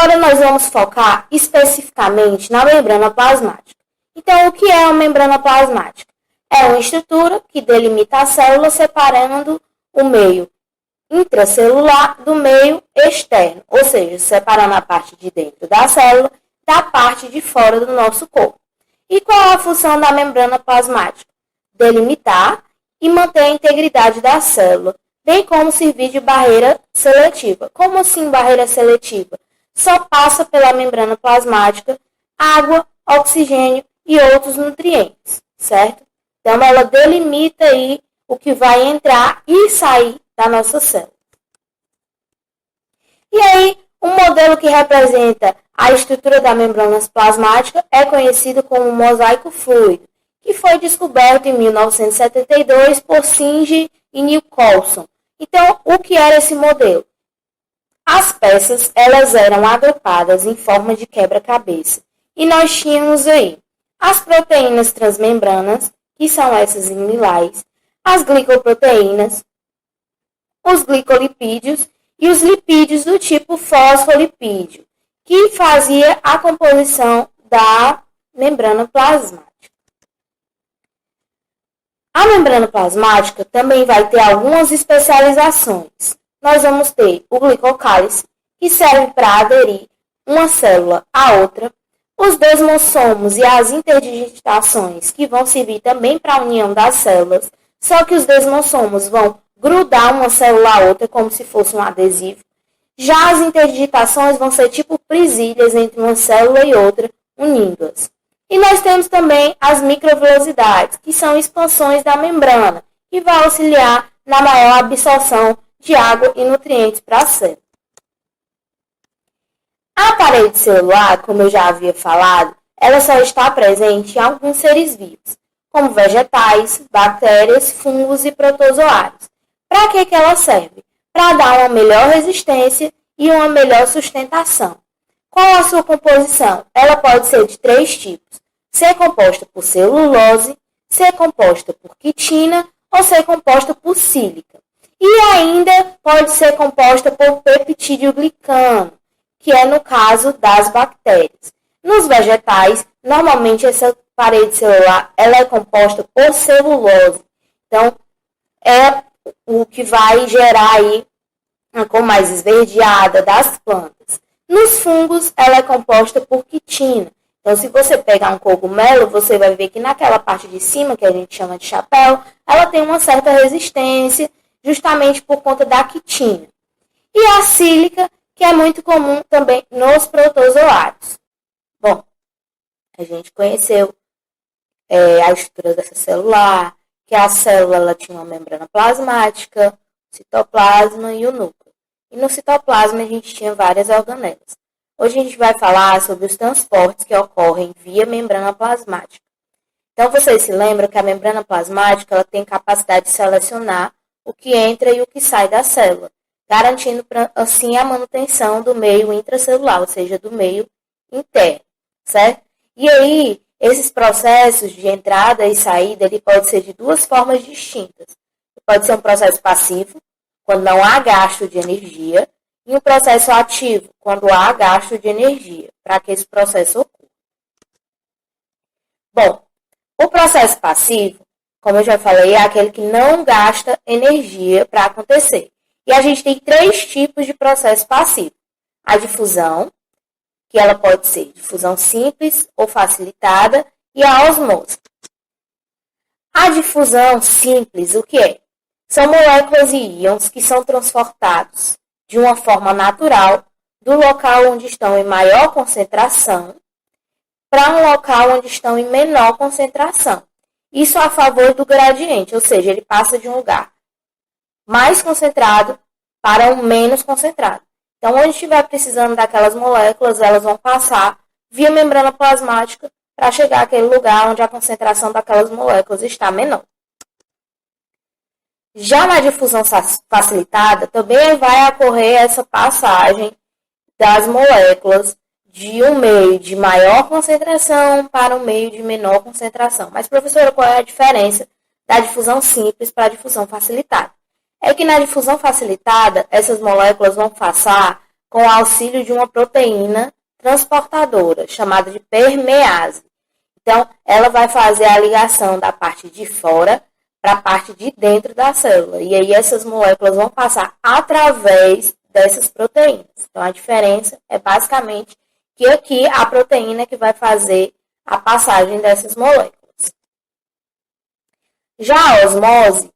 agora nós vamos focar especificamente na membrana plasmática. Então, o que é uma membrana plasmática? É uma estrutura que delimita a célula separando o meio intracelular do meio externo, ou seja, separando a parte de dentro da célula da parte de fora do nosso corpo. E qual é a função da membrana plasmática? Delimitar e manter a integridade da célula, bem como servir de barreira seletiva. Como assim barreira seletiva? Só passa pela membrana plasmática água, oxigênio e outros nutrientes, certo? Então, ela delimita aí o que vai entrar e sair da nossa célula. E aí, um modelo que representa a estrutura da membrana plasmática é conhecido como mosaico fluido, que foi descoberto em 1972 por Singer e Neil Coulson. Então, o que era esse modelo? As peças elas eram agrupadas em forma de quebra-cabeça. E nós tínhamos aí as proteínas transmembranas, que são essas em lilás, as glicoproteínas, os glicolipídios e os lipídios do tipo fosfolipídio, que fazia a composição da membrana plasmática. A membrana plasmática também vai ter algumas especializações. Nós vamos ter o glicocálice, que serve para aderir uma célula à outra, os desmossomos e as interdigitações, que vão servir também para a união das células, só que os desmossomos vão grudar uma célula à outra como se fosse um adesivo. Já as interdigitações vão ser tipo presilhas entre uma célula e outra, unindo-as. E nós temos também as microvilosidades, que são expansões da membrana, que vai auxiliar na maior absorção de água e nutrientes para a célula. A parede celular, como eu já havia falado, ela só está presente em alguns seres vivos, como vegetais, bactérias, fungos e protozoários. Para que ela serve? Para dar uma melhor resistência e uma melhor sustentação. Qual a sua composição? Ela pode ser de 3 tipos. Ser composta por celulose, ser composta por quitina ou ser composta por sílica. E ainda pode ser composta por peptidoglicano, que é no caso das bactérias. Nos vegetais, normalmente essa parede celular ela é composta por celulose. Então, é o que vai gerar aí a cor mais esverdeada das plantas. Nos fungos, ela é composta por quitina. Então, se você pegar um cogumelo, você vai ver que naquela parte de cima, que a gente chama de chapéu, ela tem uma certa resistência, justamente por conta da quitina. E a sílica, que é muito comum também nos protozoários. Bom, a gente conheceu a estrutura dessa celular, que a célula ela tinha uma membrana plasmática, o citoplasma e o núcleo. E no citoplasma a gente tinha várias organelas. Hoje a gente vai falar sobre os transportes que ocorrem via membrana plasmática. Então, vocês se lembram que a membrana plasmática ela tem capacidade de selecionar o que entra e o que sai da célula, garantindo assim a manutenção do meio intracelular, ou seja, do meio interno, certo? E aí, esses processos de entrada e saída, ele pode ser de 2 formas distintas. Pode ser um processo passivo, quando não há gasto de energia, e um processo ativo, quando há gasto de energia, para que esse processo ocorra. Bom, o processo passivo, como eu já falei, é aquele que não gasta energia para acontecer. E a gente tem 3 tipos de processo passivo. A difusão, que ela pode ser difusão simples ou facilitada, e a osmose. A difusão simples, o que é? São moléculas e íons que são transportados de uma forma natural do local onde estão em maior concentração para um local onde estão em menor concentração. Isso a favor do gradiente, ou seja, ele passa de um lugar mais concentrado para um menos concentrado. Então, onde estiver precisando daquelas moléculas, elas vão passar via membrana plasmática para chegar àquele lugar onde a concentração daquelas moléculas está menor. Já na difusão facilitada, também vai ocorrer essa passagem das moléculas de um meio de maior concentração para um meio de menor concentração. Mas, professora, qual é a diferença da difusão simples para a difusão facilitada? É que na difusão facilitada, essas moléculas vão passar com o auxílio de uma proteína transportadora, chamada de permease. Então, ela vai fazer a ligação da parte de fora para a parte de dentro da célula. E aí essas moléculas vão passar através dessas proteínas. Então, a diferença é basicamente que aqui a proteína que vai fazer a passagem dessas moléculas. Já a osmose,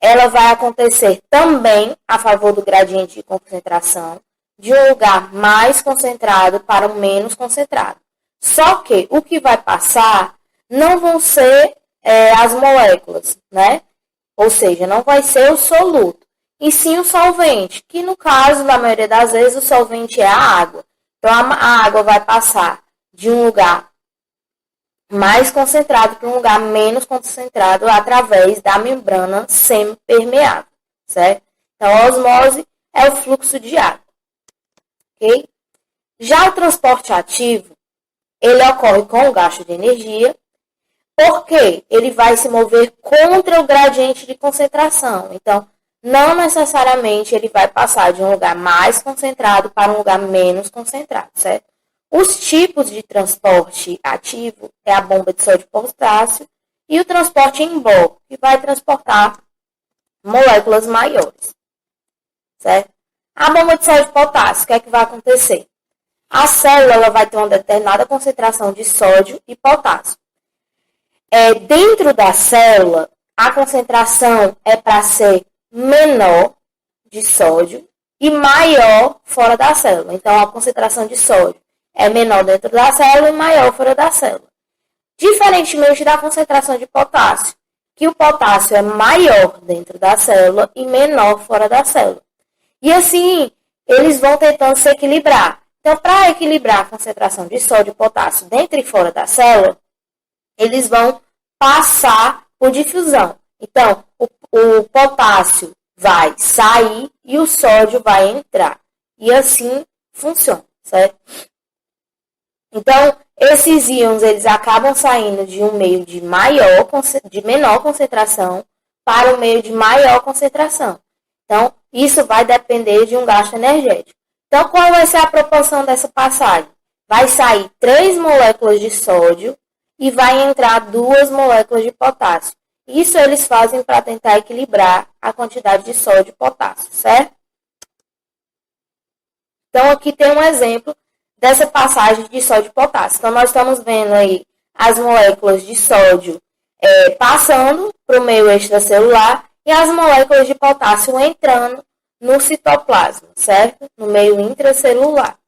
ela vai acontecer também a favor do gradiente de concentração, de um lugar mais concentrado para um menos concentrado. Só que o que vai passar não vão ser as moléculas, né? Ou seja, não vai ser o soluto, e sim o solvente, que no caso, na maioria das vezes, o solvente é a água. Então, a água vai passar de um lugar mais concentrado para um lugar menos concentrado através da membrana semipermeável, certo? Então, a osmose é o fluxo de água, ok? Já o transporte ativo, ele ocorre com o gasto de energia, porque ele vai se mover contra o gradiente de concentração. Então, não necessariamente ele vai passar de um lugar mais concentrado para um lugar menos concentrado, certo? Os tipos de transporte ativo é a bomba de sódio e potássio e o transporte em bloco, que vai transportar moléculas maiores, certo? A bomba de sódio e potássio, o que é que vai acontecer? A célula ela vai ter uma determinada concentração de sódio e potássio. Dentro da célula, a concentração é para ser menor de sódio e maior fora da célula. Então, a concentração de sódio é menor dentro da célula e maior fora da célula. Diferentemente da concentração de potássio, que o potássio é maior dentro da célula e menor fora da célula. E assim, eles vão tentando se equilibrar. Então, para equilibrar a concentração de sódio e potássio dentro e fora da célula, eles vão passar por difusão. Então, o potássio vai sair e o sódio vai entrar. E assim funciona, certo? Então, esses íons eles acabam saindo de um meio de menor concentração para um meio de maior concentração. Então, isso vai depender de um gasto energético. Então, qual vai ser a proporção dessa passagem? Vai sair 3 moléculas de sódio e vai entrar 2 moléculas de potássio. Isso eles fazem para tentar equilibrar a quantidade de sódio e potássio, certo? Então, aqui tem um exemplo dessa passagem de sódio e potássio. Então, nós estamos vendo aí as moléculas de sódio passando para o meio extracelular e as moléculas de potássio entrando no citoplasma, certo? No meio intracelular.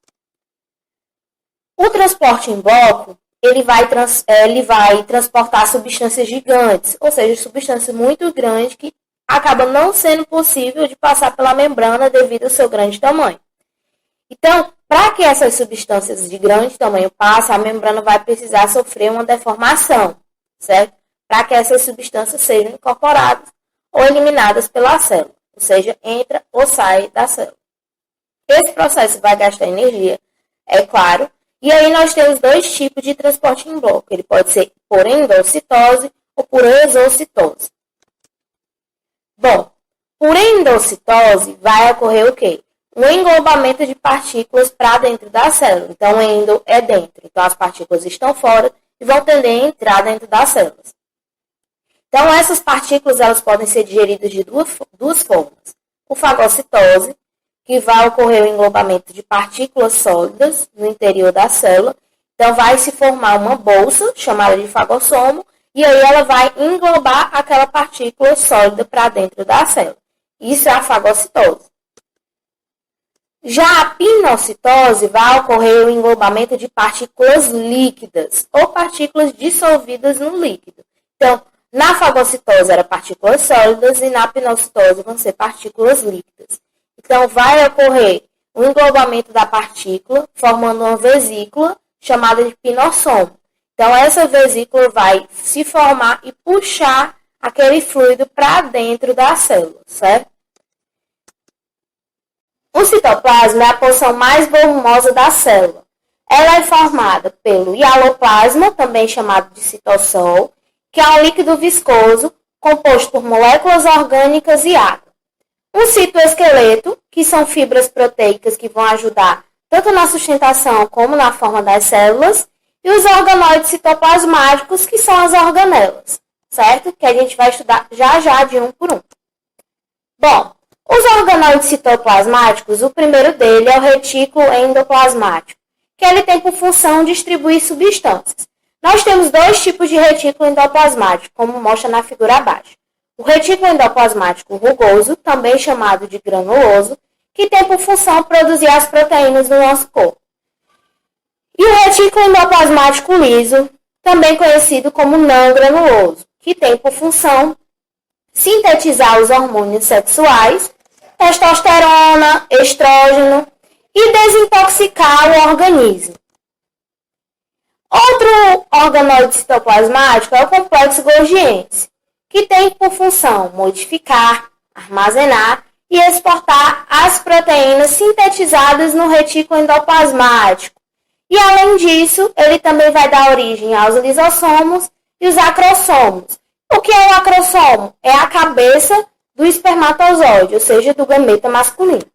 O transporte em bloco, ele vai transportar substâncias gigantes, ou seja, substâncias muito grandes que acaba não sendo possível de passar pela membrana devido ao seu grande tamanho. Então, para que essas substâncias de grande tamanho passem, a membrana vai precisar sofrer uma deformação, certo? Para que essas substâncias sejam incorporadas ou eliminadas pela célula, ou seja, entra ou sai da célula. Esse processo vai gastar energia, é claro, e aí nós temos 2 tipos de transporte em bloco. Ele pode ser por endocitose ou por exocitose. Bom, por endocitose vai ocorrer o quê? Um englobamento de partículas para dentro da célula. Então, endo é dentro. Então, as partículas estão fora e vão tender a entrar dentro das células. Então, essas partículas elas podem ser digeridas de duas formas. O fagocitose, que vai ocorrer o englobamento de partículas sólidas no interior da célula. Então, vai se formar uma bolsa, chamada de fagossomo, e aí ela vai englobar aquela partícula sólida para dentro da célula. Isso é a fagocitose. Já a pinocitose vai ocorrer o englobamento de partículas líquidas ou partículas dissolvidas no líquido. Então, na fagocitose eram partículas sólidas e na pinocitose vão ser partículas líquidas. Então, vai ocorrer o englobamento da partícula, formando uma vesícula chamada de pinossomo. Então, essa vesícula vai se formar e puxar aquele fluido para dentro da célula, certo? O citoplasma é a porção mais volumosa da célula. Ela é formada pelo hialoplasma, também chamado de citossol, que é um líquido viscoso composto por moléculas orgânicas e água. um citoesqueleto, que são fibras proteicas que vão ajudar tanto na sustentação como na forma das células, e os organoides citoplasmáticos, que são as organelas, certo? Que a gente vai estudar já de um por um. Bom, os organoides citoplasmáticos, o primeiro dele é o retículo endoplasmático, que ele tem por função distribuir substâncias. Nós temos dois tipos de retículo endoplasmático, como mostra na figura abaixo. O retículo endoplasmático rugoso, também chamado de granuloso, que tem por função produzir as proteínas do nosso corpo. E o retículo endoplasmático liso, também conhecido como não granuloso, que tem por função sintetizar os hormônios sexuais, testosterona, estrógeno, e desintoxicar o organismo. Outro organoide citoplasmático é o complexo golgiense, que tem por função modificar, armazenar e exportar as proteínas sintetizadas no retículo endoplasmático. E, além disso, ele também vai dar origem aos lisossomos e os acrossomos. O que é o acrossomo? É a cabeça do espermatozoide, ou seja, do gameta masculino.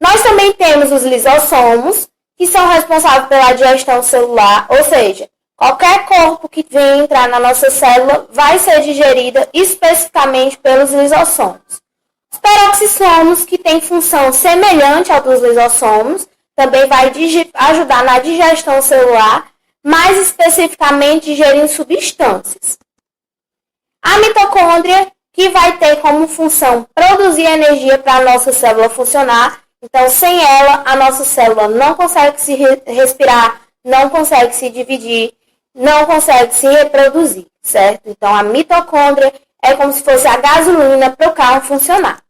Nós também temos os lisossomos, que são responsáveis pela digestão celular, ou seja, qualquer corpo que venha entrar na nossa célula vai ser digerida especificamente pelos lisossomos. Os peroxissomos, que têm função semelhante ao dos lisossomos, também vai ajudar na digestão celular, mais especificamente digerindo substâncias. A mitocôndria, que vai ter como função produzir energia para a nossa célula funcionar. Então, sem ela, a nossa célula não consegue se respirar, não consegue se dividir, não consegue se reproduzir, certo? Então, a mitocôndria é como se fosse a gasolina para o carro funcionar.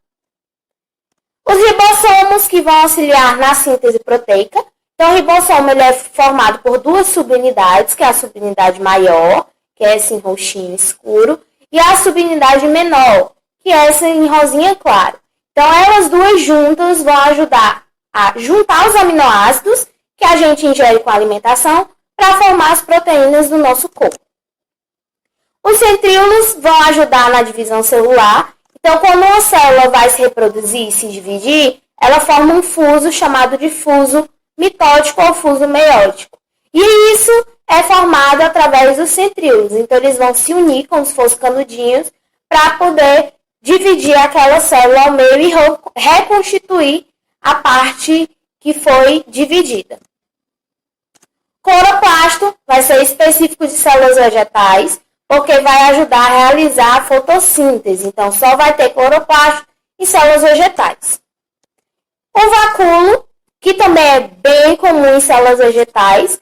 Os ribossomos, que vão auxiliar na síntese proteica. Então, o ribossomo ele é formado por duas subunidades, que é a subunidade maior, que é essa em roxinho escuro, e a subunidade menor, que é essa em rosinha claro. Então, elas duas juntas vão ajudar a juntar os aminoácidos que a gente ingere com a alimentação para formar as proteínas do nosso corpo. Os centríolos vão ajudar na divisão celular. Então, quando uma célula vai se reproduzir e se dividir, ela forma um fuso chamado de fuso mitótico ou fuso meiótico. E isso é formado através dos centríolos. Então, eles vão se unir como se fossem canudinhos para poder dividir aquela célula ao meio e reconstituir a parte que foi dividida. Cloroplasto vai ser específico de células vegetais, porque vai ajudar a realizar a fotossíntese. Então, só vai ter cloroplasto em células vegetais. O vacúolo, que também é bem comum em células vegetais,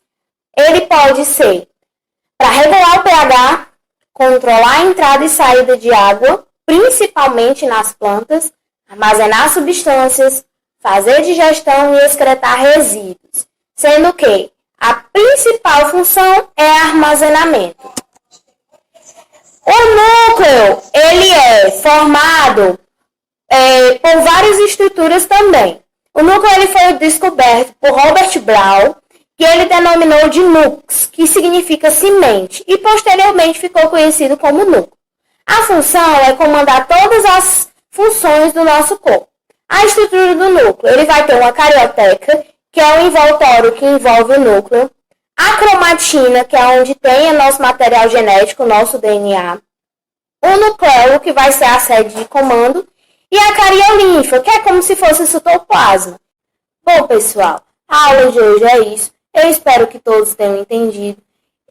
ele pode ser para regular o pH, controlar a entrada e saída de água, principalmente nas plantas, armazenar substâncias, fazer digestão e excretar resíduos, sendo que a principal função é armazenamento. O núcleo, ele é formado por várias estruturas também. O núcleo ele foi descoberto por Robert Brown, que ele denominou de nux, que significa semente, e posteriormente ficou conhecido como núcleo. A função é comandar todas as funções do nosso corpo. A estrutura do núcleo, ele vai ter uma carioteca, que é o envoltório que envolve o núcleo, a cromatina, que é onde tem o nosso material genético, o nosso DNA, o nucleolo, que vai ser a sede de comando, e a cariolinfa, que é como se fosse o citoplasma. Bom, pessoal, a aula de hoje é isso. Eu espero que todos tenham entendido.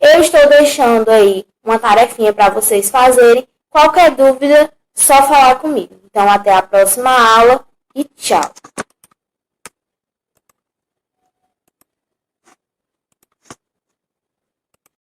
Eu estou deixando aí uma tarefinha para vocês fazerem. Qualquer dúvida, só falar comigo. Então, até a próxima aula e tchau!